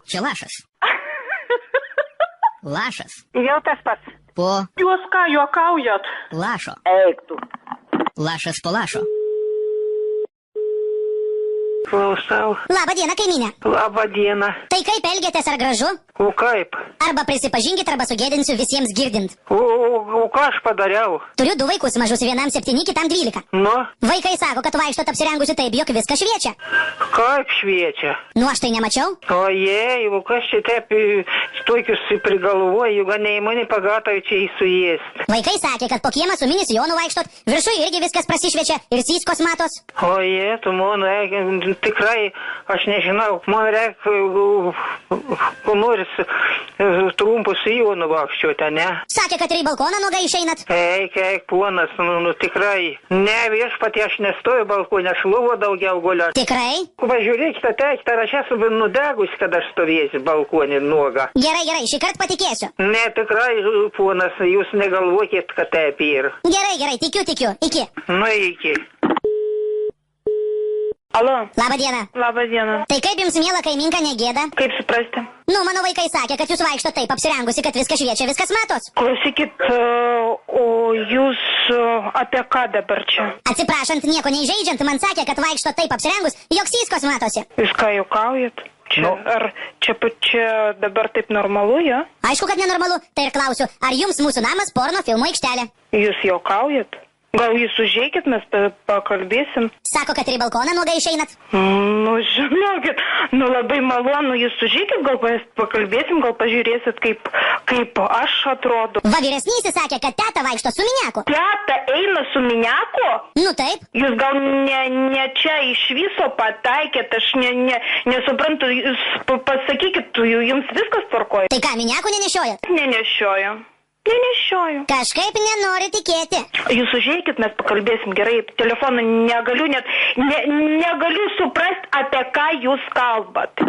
Čia Lašas. Lašas. Jau tas pats. Po Jūs ką, juokaujat? Lašo. Eik tu. Lašas po Lašo. Klausau. Labą dieną, kaimynė. Labą dieną. Tai kaip elgiatės, ar gražu? O kaip? Arba prisipažinkit, arba sugėdinsiu visiems girdint. O ką aš padariau? Turiu 2 vaikus mažus, vienam 7, kitam 12. Nu, Vaikai sako, kad vaikštot apsirengusi taip, jog viskas šviečia. kaip šviečia? Nu, aš tai nemačiau. Ojei, o kas čia taip tokius prigalvoja, juk neįmonė pagatai čia įsuėst. Vaikai sakė, kad po kiemą su mini sijonu vaikštot, viršui irgi viskas prasišviečia ir syskos matos. Oje, tu man, tikrai, aš nežinau, man reikia, ko nors trumpus sijonų vaikščioti, ne? Sakė, kad ir į balkoną nuogai išeinat. Eik, ponas, tikrai. Ne, viešpatie, aš nestoju balkonė, aš lovo daugiau guliu. Tikrai? Pažiūrėkite, ar aš esu nudegus, kad aš stovėsiu balkonį nuoga. Gerai, šį kartą patikėsiu. Ne, tikrai, ponas, jūs negalvokit, kad taip ir. Gerai, tikiu. Iki. Nu, iki. Alo. Labą dieną. Labą dieną. Tai kaip jums, miela kaiminka, negėda? Kaip suprasti? Nu, mano vaikai sakė, kad jūs vaikšto taip apsirengusi, kad viskas šviečia, viskas matos. Klausykit, o jūs apie ką dabar čia? Atsiprašant, nieko neįžeidžiant, man sakė, kad vaikšto taip apsirengus, jog syskos matosi. Jūs ką juokaujat? Čia, Nu. ar čia dabar taip normalu, ja? Aišku, kad nenormalu. Tai ir klausiu, ar jums mūsų namas porno filmų aikštelė? Jūs juokaujat? Gal jūs užeikit, mes pakalbėsim? Sako, kad ir į balkoną nuogai išeinat. Nu, žinokit, labai malonu, jūs užeikit, gal pakalbėsim, gal pažiūrėsit, kaip aš atrodo. Va, vyresnysis sakė, kad teta vaikšto su miniaku. Teta eina su miniaku? Nu taip. Jūs gal ne čia iš viso pataikėt, aš nesuprantu, jūs pasakykit, jums viskas tvarkoja? Tai ką, miniaku nenešiojat? Nenešioju. Kažkaip nenori tikėti. Jūs užeikit, mes pakalbėsim gerai, telefonu negaliu suprast, apie ką jūs kalbat.